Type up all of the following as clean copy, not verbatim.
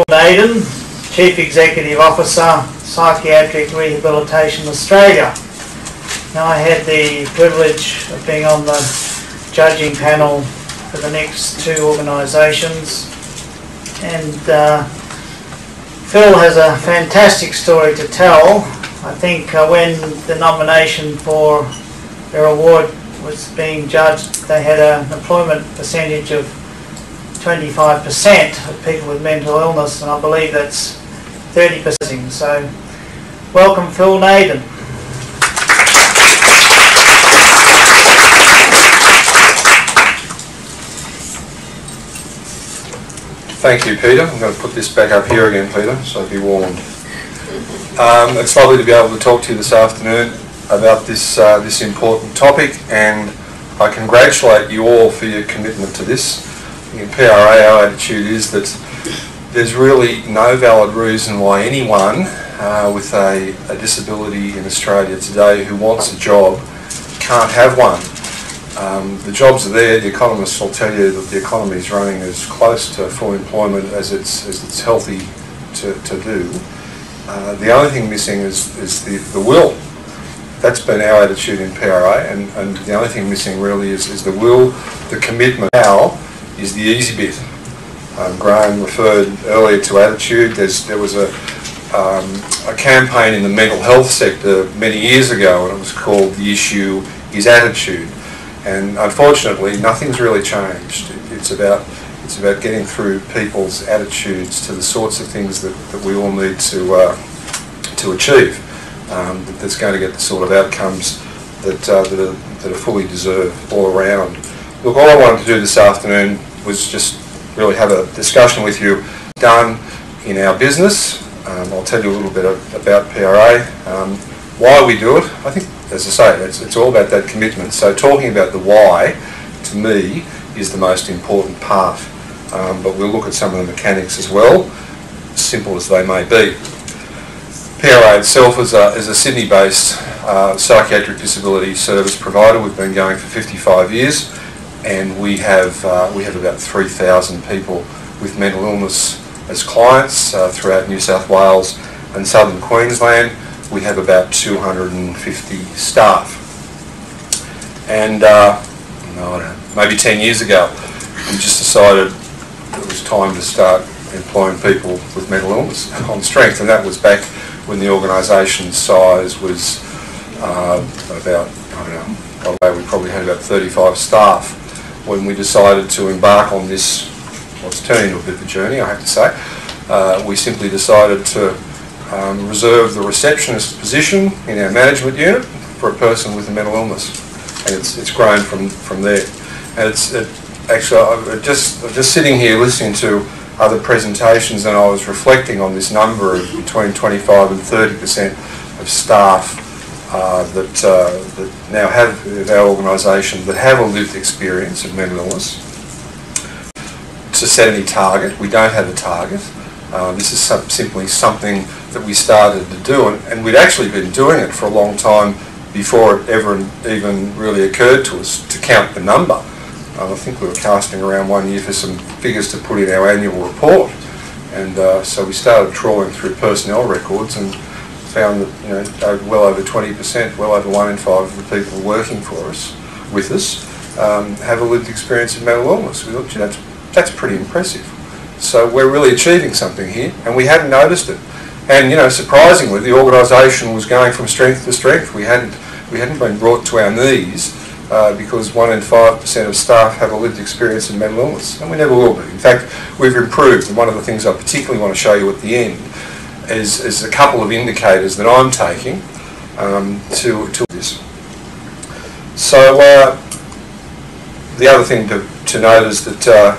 Nadin, Chief Executive Officer, Psychiatric Rehabilitation Australia. Now, I had the privilege of being on the judging panel for the next two organisations, and Phil has a fantastic story to tell. I think when the nomination for their award was being judged, they had an employment percentage of 25% of people with mental illness, and I believe that's 30%. So, welcome Phil Nadin. Thank you, Peter. I'm going to put this back up here again, Peter, so be warned. It's lovely to be able to talk to you this afternoon about this important topic, and I congratulate you all for your commitment to this. In PRA, our attitude is that there's really no valid reason why anyone with a disability in Australia today who wants a job can't have one. The jobs are there. The economists will tell you that the economy is running as close to full employment as it's healthy to do. The only thing missing is the will. That's been our attitude in PRA, and the only thing missing really is the will, the commitment. Now is the easy bit. Graham referred earlier to attitude. There was a campaign in the mental health sector many years ago, and it was called "The Issue is Attitude." And unfortunately, nothing's really changed. It's about getting through people's attitudes to the sorts of things that we all need to achieve. That's going to get the sort of outcomes that are fully deserved all around. Look, all I wanted to do this afternoon was just really have a discussion with you done in our business. I'll tell you a little bit about PRA, why we do it. I think, as I say, it's all about that commitment. So talking about the why, to me, is the most important part. But we'll look at some of the mechanics as well, simple as they may be. PRA itself is a Sydney-based psychiatric disability service provider. We've been going for 55 years, and we have about 3,000 people with mental illness as clients throughout New South Wales and southern Queensland. We have about 250 staff. And maybe 10 years ago, we just decided it was time to start employing people with mental illness on strength, and that was back when the organisation's size was about, we probably had about 35 staff when we decided to embark on this, what's turned into a bit of a journey, I have to say. We simply decided to reserve the receptionist position in our management unit for a person with a mental illness, and it's grown from there. And actually, I'm just sitting here listening to other presentations, and I was reflecting on this number of between 25 and 30% of staff that now have in our organisation that have a lived experience of mental illness. To set any target, we don't have a target. This is simply something that we started to do, and we'd actually been doing it for a long time before it ever even really occurred to us to count the number. I think we were casting around one year for some figures to put in our annual report, and so we started trawling through personnel records and found that well over 20%, well over 1 in 5 of the people working with us, have a lived experience of mental illness. We thought, that's pretty impressive. So we're really achieving something here, and we hadn't noticed it. And surprisingly, the organisation was going from strength to strength. We hadn't been brought to our knees because 1 in 5% of staff have a lived experience of mental illness, and we never will be. In fact, we've improved, and one of the things I particularly want to show you at the end is a couple of indicators that I'm taking to this. So the other thing to note is that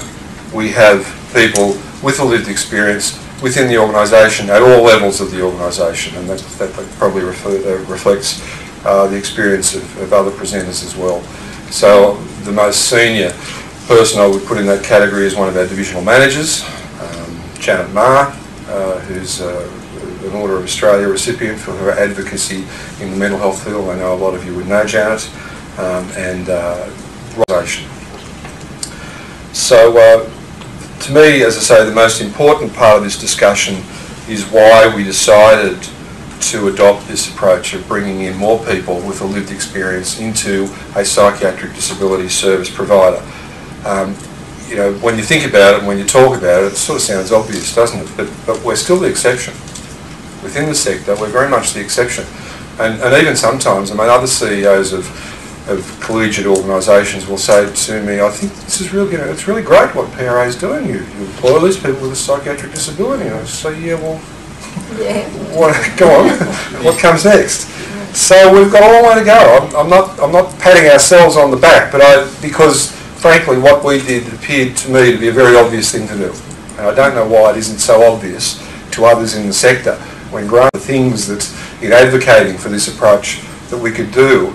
we have people with a lived experience within the organisation at all levels of the organisation, and that probably reflects the experience of other presenters as well. So the most senior person I would put in that category is one of our divisional managers, Janet Ma, who's an Order of Australia recipient for her advocacy in the mental health field. I know a lot of you would know Janet, and organisation. So to me, as I say, the most important part of this discussion is why we decided to adopt this approach of bringing in more people with a lived experience into a psychiatric disability service provider. You know, when you think about it and when you talk about it, it sort of sounds obvious, doesn't it? But we're still the exception. Within the sector, we're very much the exception. And even sometimes, I mean, other CEOs of collegiate organisations will say to me, I think this is really, it's really great what PRA is doing. You employ these people with a psychiatric disability. And I say, yeah, well, go on, what comes next? So we've got a long way to go. I'm not patting ourselves on the back, but because frankly what we did appeared to me to be a very obvious thing to do. And I don't know why it isn't so obvious to others in the sector when growing the things that in advocating for this approach that we could do.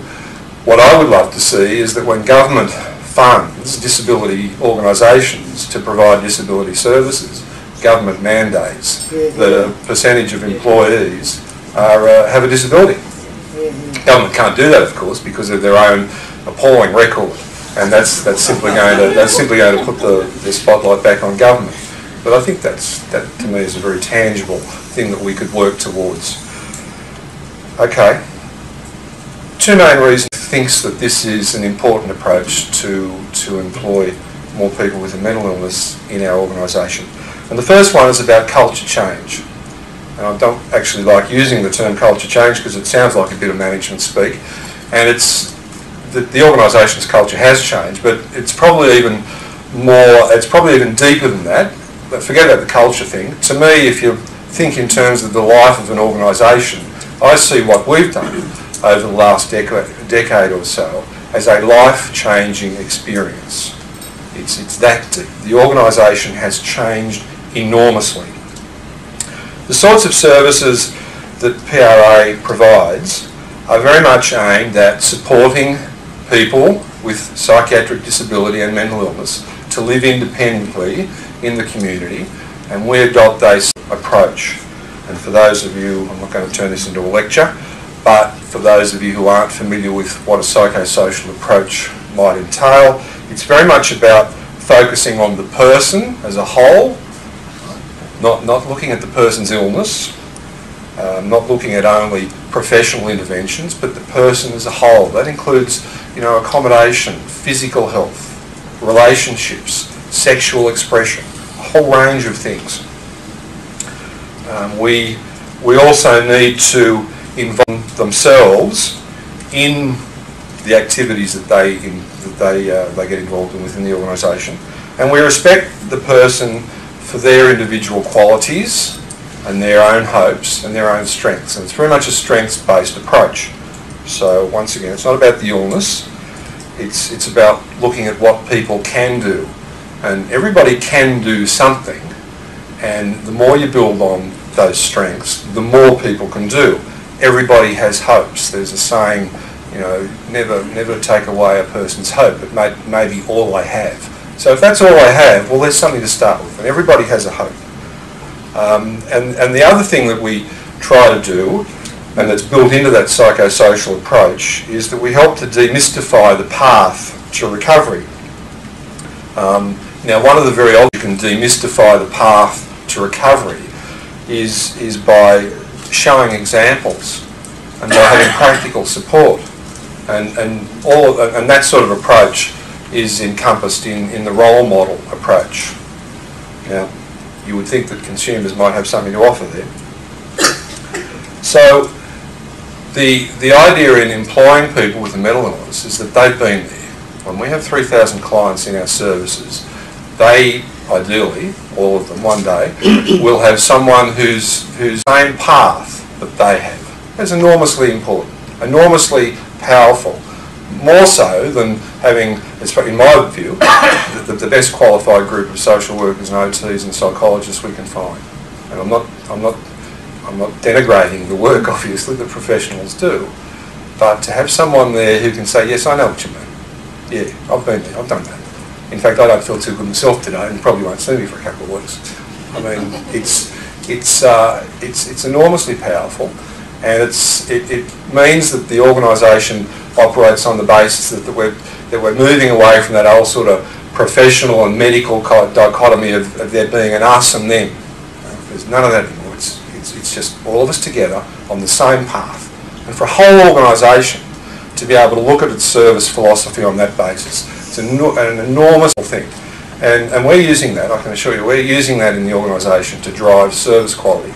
What I would love to see is that when government funds disability organisations to provide disability services, government mandates that a percentage of employees have a disability. Government can't do that, of course, because of their own appalling record, and that's simply going to put the spotlight back on government. But I think that to me is a very tangible thing that we could work towards. Okay. Two main reasons thinks that this is an important approach to employ more people with a mental illness in our organisation. And the first one is about culture change. And I don't actually like using the term culture change because it sounds like a bit of management speak. And it's the organisation's culture has changed, but it's probably even deeper than that. But forget about the culture thing. To me, if you think in terms of the life of an organisation, I see what we've done over the last decade or so as a life-changing experience. It's that deep. The organisation has changed enormously. The sorts of services that PRA provides are very much aimed at supporting people with psychiatric disability and mental illness to live independently in the community, and we adopt a approach. And for those of you, I'm not going to turn this into a lecture, but for those of you who aren't familiar with what a psychosocial approach might entail, it's very much about focusing on the person as a whole, not looking at the person's illness, not looking at only professional interventions, but the person as a whole. That includes, accommodation, physical health, relationships, sexual expression, a whole range of things. We also need to involve themselves in the activities that they get involved in within the organisation, and we respect the person for their individual qualities and their own hopes and their own strengths. And it's very much a strengths-based approach. So once again, it's not about the illness, it's about looking at what people can do. And everybody can do something, and the more you build on those strengths, the more people can do. Everybody has hopes. There's a saying, never take away a person's hope. It may be all they have. So if that's all they have, well, there's something to start with, and everybody has a hope. And the other thing that we try to do, and that's built into that psychosocial approach, is that we help to demystify the path to recovery. Now, one of the very obvious you can demystify the path to recovery is by showing examples and by having practical support, and that sort of approach is encompassed in the role model approach. Now, you would think that consumers might have something to offer there. So the idea in employing people with a mental illness is that they've been there. When we have 3,000 clients in our services, they ideally, all of them one day, will have someone whose same path that they have. That's enormously important, enormously powerful, more so than having, in my view, the best qualified group of social workers and OTs and psychologists we can find. And I'm not denigrating the work, obviously, that professionals do, but to have someone there who can say, yes, I know what you mean. Yeah, I've been there, I've done that. In fact, I don't feel too good myself today, and probably won't see me for a couple of weeks. I mean, it's enormously powerful, and it means that the organisation operates on the basis that we're moving away from that old sort of professional and medical dichotomy of there being an us and them. There's none of that anymore. It's just all of us together on the same path. And for a whole organisation to be able to look at its service philosophy on that basis, it's an enormous thing. And we're using that, I can assure you, we're using that in the organisation to drive service quality.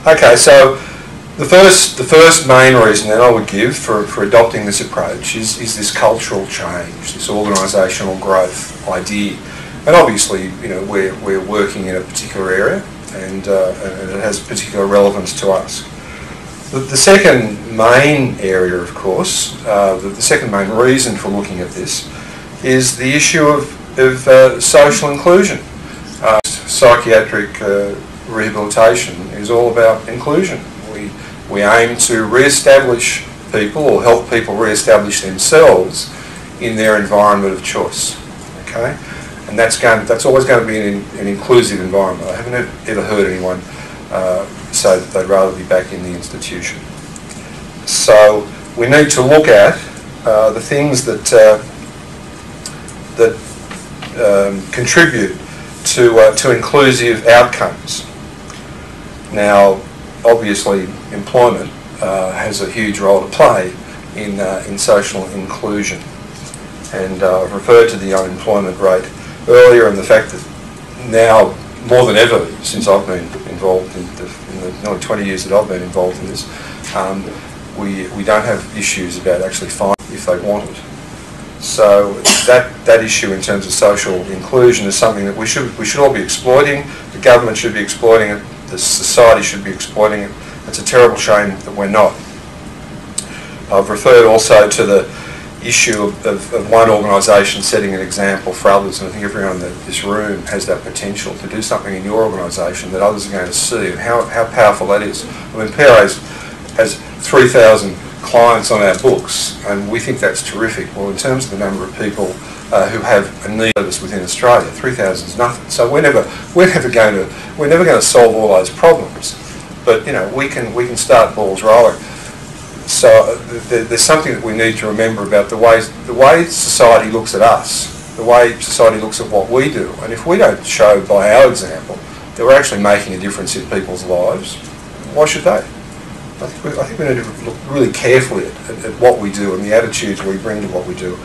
Okay, so the first main reason that I would give for adopting this approach is this cultural change, this organisational growth idea. And obviously, you know, we're working in a particular area, and it has particular relevance to us. The second main area, of course, the second main reason for looking at this is the issue of social inclusion. Psychiatric rehabilitation is all about inclusion. We aim to re-establish people or help people re-establish themselves in their environment of choice. Okay, and that's always going to be an inclusive environment. I haven't ever heard anyone say that they'd rather be back in the institution. So we need to look at the things that contribute to inclusive outcomes. Now, obviously, employment has a huge role to play in social inclusion, and I've referred to the unemployment rate earlier, and the fact that now, more than ever, since I've been involved in the nearly 20 years that I've been involved in this, we don't have issues about actually finding if they want it. So that issue in terms of social inclusion is something that we should all be exploiting. The government should be exploiting it. The society should be exploiting it. It's a terrible shame that we're not. I've referred also to the issue of one organisation setting an example for others, and I think everyone in this room has that potential to do something in your organisation that others are going to see, and how powerful that is. I mean, PRA's has 3,000 clients on our books, and we think that's terrific. Well, in terms of the number of people who have a need of this within Australia, 3,000 is nothing. So we're never going to solve all those problems, but you know, we can start balls rolling. So there's something that we need to remember about the way society looks at us, the way society looks at what we do, and if we don't show by our example that we're actually making a difference in people's lives, why should they? I think we need to look really carefully at what we do and the attitudes we bring to what we do.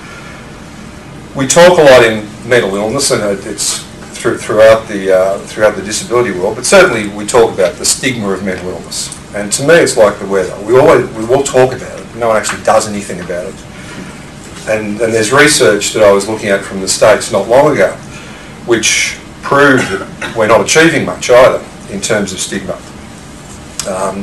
We talk a lot in mental illness, and it's throughout the disability world, but certainly we talk about the stigma of mental illness. And to me, it's like the weather. We will talk about it. No one actually does anything about it. And there's research that I was looking at from the States not long ago, which proved that we're not achieving much either in terms of stigma.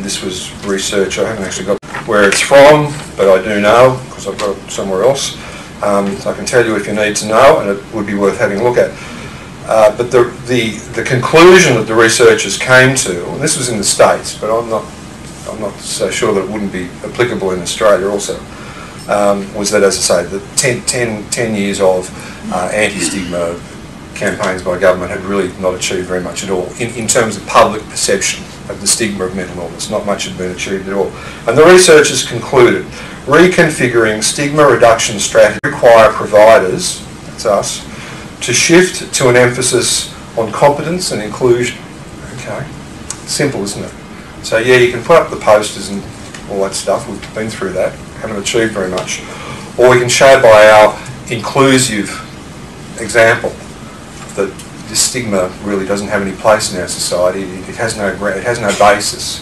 This was research, I haven't actually got where it's from, but I do know because I've got it somewhere else. So I can tell you if you need to know, and it would be worth having a look at. But the conclusion that the researchers came to, and this was in the States, but I'm not so sure that it wouldn't be applicable in Australia also, was that, as I say, the 10 years of anti-stigma campaigns by government had really not achieved very much at all in terms of public perception of the stigma of mental illness. Not much had been achieved at all. And the researchers concluded reconfiguring stigma reduction strategies require providers, that's us, to shift to an emphasis on competence and inclusion. Okay, simple, isn't it? So yeah, you can put up the posters and all that stuff. We've been through that. Haven't achieved very much. Or we can show by our inclusive example that this stigma really doesn't have any place in our society. It has no basis.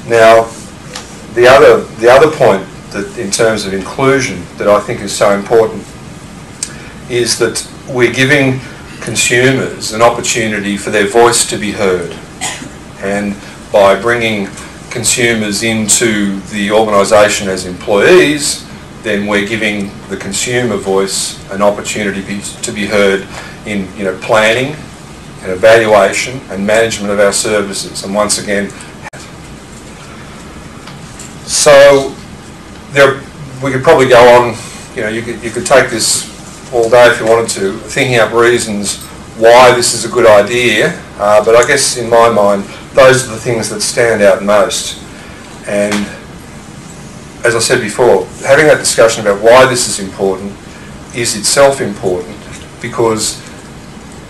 Now, the other point that, in terms of inclusion, that I think is so important, is that we're giving consumers an opportunity for their voice to be heard, and by bringing consumers into the organisation as employees, then we're giving the consumer voice an opportunity to be heard in planning and evaluation and management of our services. And once again, so we could probably go on. You could take this all day if you wanted to, thinking up reasons why this is a good idea. But I guess in my mind, those are the things that stand out most. And as I said before, having that discussion about why this is important is itself important, because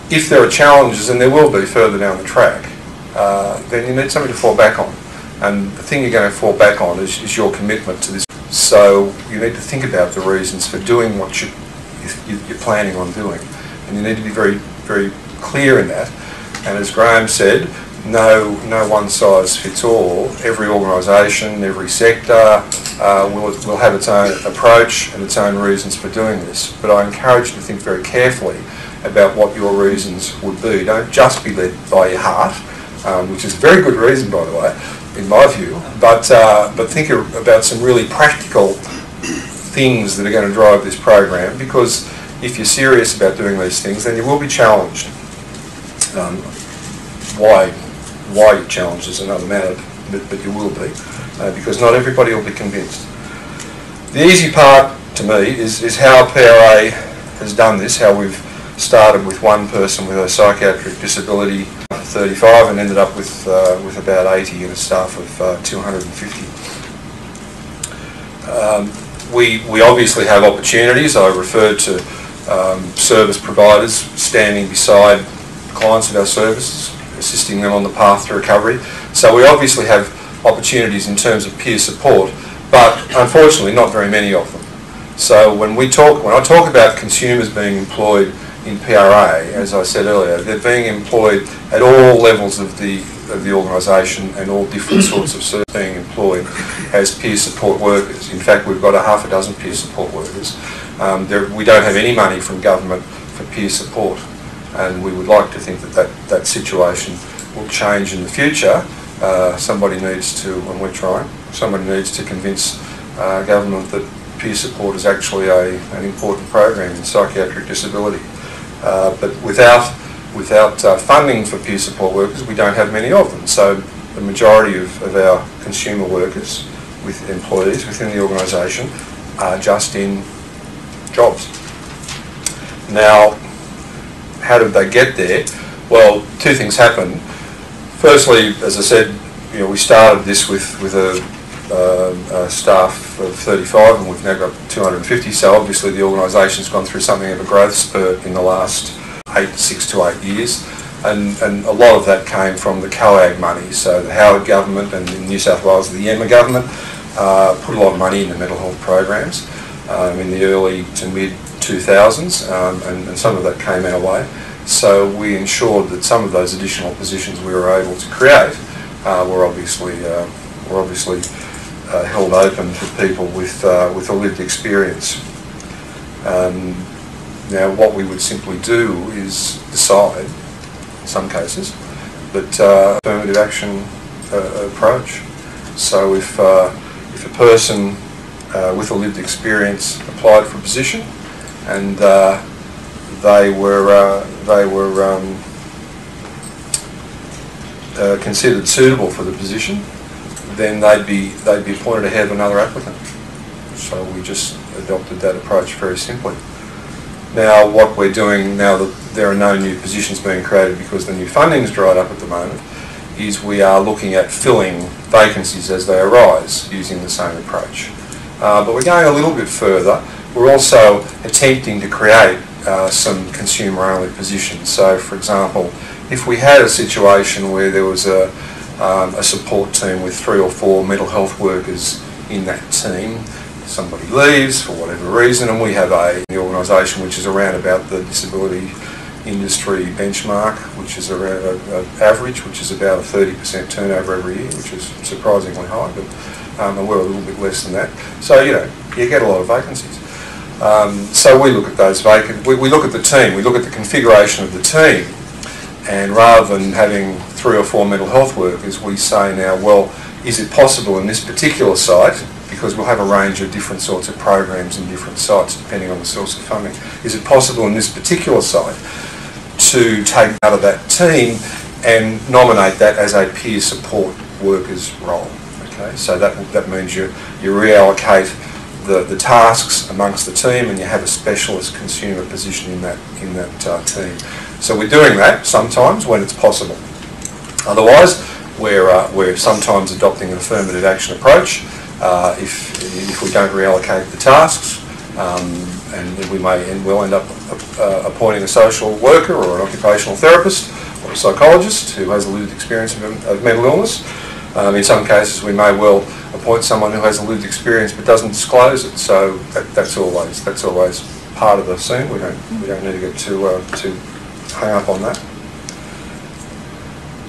if there are challenges, and there will be further down the track, then you need something to fall back on. And the thing you're going to fall back on is your commitment to this. So you need to think about the reasons for doing what you're planning on doing. And you need to be very, very clear in that. And as Graham said, no one size fits all. Every organisation, every sector will have its own approach and its own reasons for doing this. But I encourage you to think very carefully about what your reasons would be. Don't just be led by your heart, which is a very good reason, by the way, in my view, but think about some really practical things that are going to drive this program, because if you're serious about doing these things, then you will be challenged. Why you're challenged is another matter, but you will be, because not everybody will be convinced. The easy part to me is how PRA has done this, how we've started with one person with a psychiatric disability, 35, and ended up with about 80 and a staff of 250. We obviously have opportunities. I referred to service providers standing beside clients of our services, assisting them on the path to recovery. So we obviously have opportunities in terms of peer support, but unfortunately not very many of them. So when I talk about consumers being employed in PRA, as I said earlier, they're being employed at all levels of the organisation, and all different sorts of services being employed as peer support workers. In fact, we've got a half a dozen peer support workers. We don't have any money from government for peer support, and we would like to think that situation will change in the future. Somebody needs to, and we're trying, somebody needs to convince government that peer support is actually an important program in psychiatric disability. But without funding for peer support workers, we don't have many of them. So the majority of our consumer workers, with employees within the organisation, are just in jobs. Now, how did they get there? Well, two things happened. Firstly, as I said, we started this with a staff of 35, and we've now got 250. So obviously the organisation's gone through something of a growth spurt in the last 6 to 8 years, and a lot of that came from the COAG money. So the Howard government, and in New South Wales the Yemma government, put a lot of money into mental health programs in the early to mid 2000s, and some of that came our way. So we ensured that some of those additional positions we were able to create were obviously held open to people with a lived experience. Now, what we would simply do is decide, in some cases, that affirmative action approach. So if a person with a lived experience applied for a position, and they were considered suitable for the position, then they'd be appointed ahead of another applicant. So we just adopted that approach very simply. Now, what we're doing now that there are no new positions being created because the new funding's dried up at the moment, is we are looking at filling vacancies as they arise using the same approach. But we're going a little bit further. We're also attempting to create some consumer-only positions. So, for example, if we had a situation where there was a support team with 3 or 4 mental health workers in that team, somebody leaves for whatever reason, and we have the organisation which is around about the disability industry benchmark, which is around average, which is about a 30% turnover every year, which is surprisingly high, but and we're a little bit less than that. So you get a lot of vacancies. So we look at those vacancies. We look at the team. We look at the configuration of the team, and rather than having 3 or 4 mental health workers, we say now, well, is it possible in this particular site, because we'll have a range of different sorts of programs in different sites depending on the source of funding, is it possible in this particular site to take out of that team and nominate that as a peer support workers role? Okay, so that means you reallocate the tasks amongst the team, and you have a specialist consumer position in that team. So we're doing that sometimes when it's possible. Otherwise, we're sometimes adopting an affirmative action approach. If we don't reallocate the tasks, and we'll end up appointing a social worker or an occupational therapist or a psychologist who has a lived experience of mental illness. In some cases, we may well appoint someone who has a lived experience but doesn't disclose it. So that's always part of the scene. We don't need to get too hung up on that.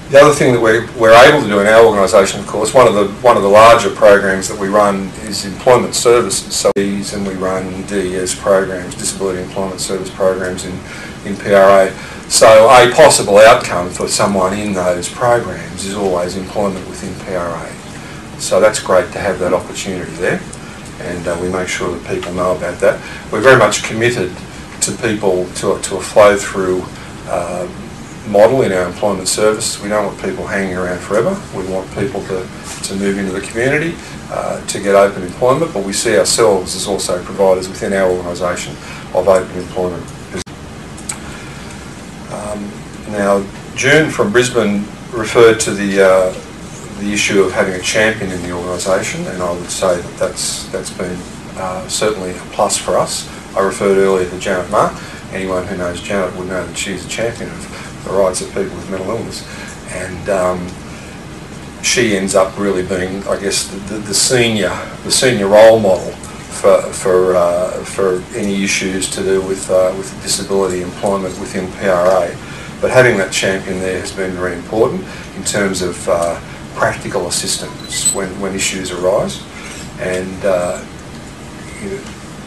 The other thing that we're able to do in our organisation, of course, one of the larger programs that we run is employment services. So and we run DES programs, disability employment service programs in PRA. So a possible outcome for someone in those programs is always employment within PRA. So that's great to have that opportunity there, and we make sure that people know about that. We're very much committed to people to a flow-through model in our employment services. We don't want people hanging around forever. We want people to move into the community, to get open employment, but we see ourselves as also providers within our organisation of open employment. Now, June from Brisbane referred to the issue of having a champion in the organisation, and I would say that that's been certainly a plus for us. I referred earlier to Janet Ma. Anyone who knows Janet would know that she's a champion of the rights of people with mental illness, and she ends up really being, I guess, the senior role model for any issues to do with disability employment within PRA. But having that champion there has been very important in terms of practical assistance when issues arise, and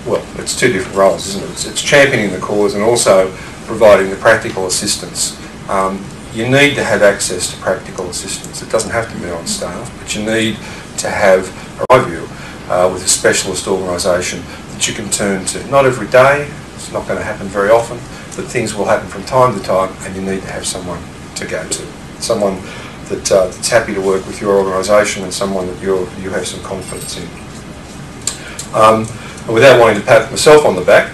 well, it's two different roles, isn't it? It's championing the cause and also providing the practical assistance. You need to have access to practical assistance. It doesn't have to be on staff, but you need to have a review with a specialist organisation that you can turn to. Not every day, it's not going to happen very often, but things will happen from time to time, and you need to have someone to go to. Someone that's happy to work with your organisation and someone that you have some confidence in. And without wanting to pat myself on the back,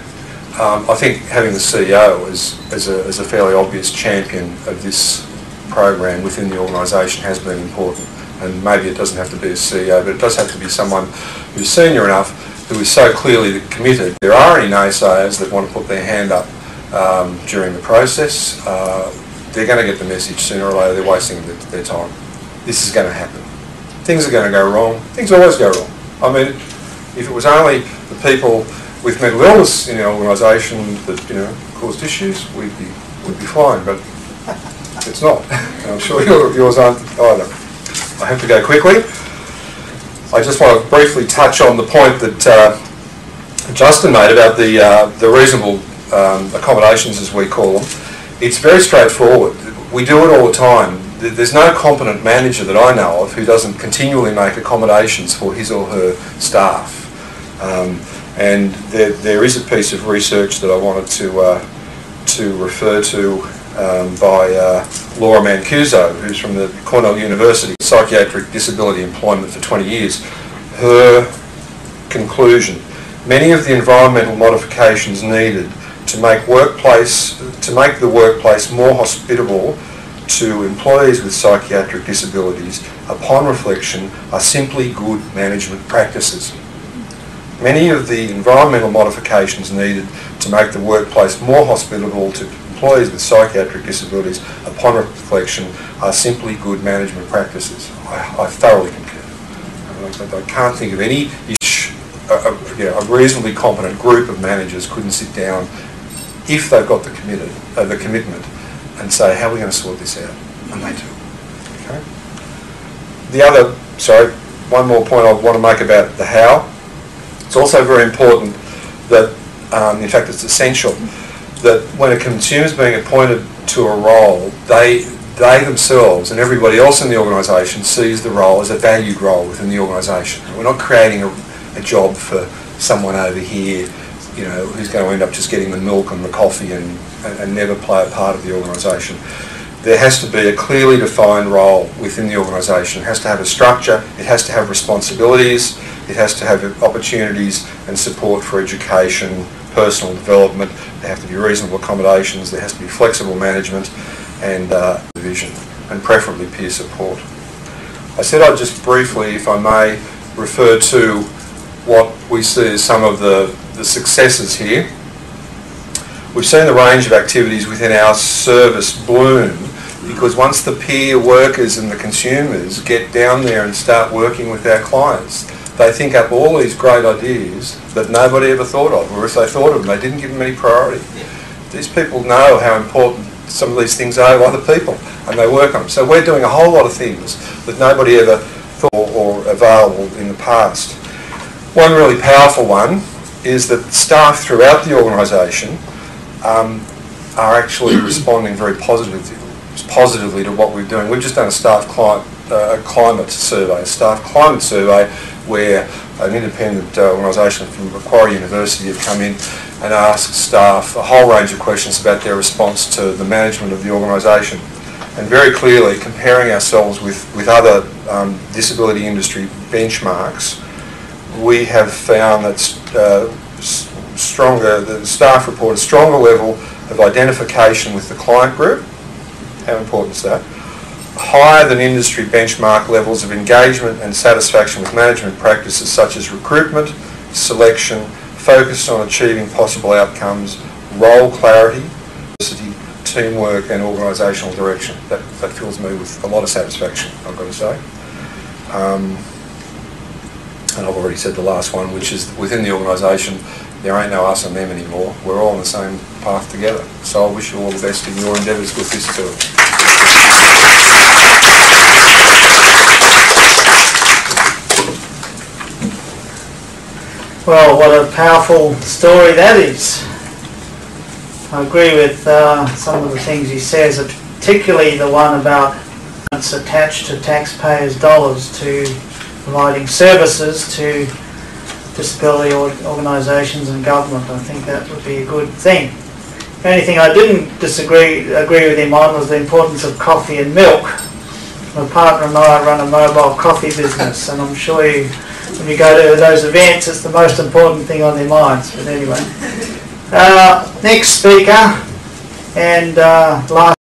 I think having the CEO as a fairly obvious champion of this program within the organisation has been important. And maybe it doesn't have to be a CEO, but it does have to be someone who's senior enough, who is so clearly committed. If there are any naysayers that want to put their hand up during the process, they're going to get the message sooner or later. They're wasting their time. This is going to happen. Things are going to go wrong. Things always go wrong. I mean, if it was only the people with mental illness in our organisation that caused issues, we'd be fine. But it's not. And I'm sure yours aren't either. I have to go quickly. I just want to briefly touch on the point that Justin made about the reasonable accommodations, as we call them. It's very straightforward. We do it all the time. There's no competent manager that I know of who doesn't continually make accommodations for his or her staff. And there is a piece of research that I wanted to refer to by Laura Mancuso, who's from the Cornell University, Psychiatric Disability Employment for 20 years. Her conclusion: many of the environmental modifications needed to make the workplace more hospitable to employees with psychiatric disabilities, upon reflection, are simply good management practices. Many of the environmental modifications needed to make the workplace more hospitable to employees with psychiatric disabilities, upon reflection, are simply good management practices. I thoroughly concur. I can't think of any issue a reasonably competent group of managers couldn't sit down, if they've got the commitment, and say, how are we going to sort this out? And they do. Okay. One more point I want to make about the how. It's also very important that, in fact it's essential, that when a consumer is being appointed to a role, they themselves and everybody else in the organisation sees the role as a valued role within the organisation. We're not creating a job for someone over here, who's going to end up just getting the milk and the coffee and never play a part of the organisation. There has to be a clearly defined role within the organisation. It has to have a structure, it has to have responsibilities, it has to have opportunities and support for education, personal development. There have to be reasonable accommodations, there has to be flexible management and vision, and preferably peer support. I said I'd just briefly, if I may, refer to what we see as some of the the successes here. We've seen the range of activities within our service bloom, because once the peer workers and the consumers get down there and start working with our clients, they think up all these great ideas that nobody ever thought of, or if they thought of them, they didn't give them any priority. These people know how important some of these things are to other people, and they work on them. So we're doing a whole lot of things that nobody ever thought or available in the past. One really powerful one is that staff throughout the organisation are actually responding very positively to what we're doing. We've just done a staff climate survey, where an independent organisation from Macquarie University have come in and asked staff a whole range of questions about their response to the management of the organisation. And very clearly, comparing ourselves with other disability industry benchmarks, we have found that the staff report a stronger level of identification with the client group. How important is that? Higher than industry benchmark levels of engagement and satisfaction with management practices such as recruitment, selection, focus on achieving possible outcomes, role clarity, diversity, teamwork and organisational direction. That fills me with a lot of satisfaction, I've got to say. And I've already said the last one, which is within the organisation, there ain't no us and them anymore. We're all on the same path together. So I wish you all the best in your endeavours with this too. Well, what a powerful story that is. I agree with some of the things he says, particularly the one about it's attached to taxpayers' dollars to providing services to disability organisations and government. I think that would be a good thing. The only thing I didn't agree with him on was the importance of coffee and milk. My partner and I run a mobile coffee business, and I'm sure when you go to those events, it's the most important thing on their minds. But anyway, next speaker and last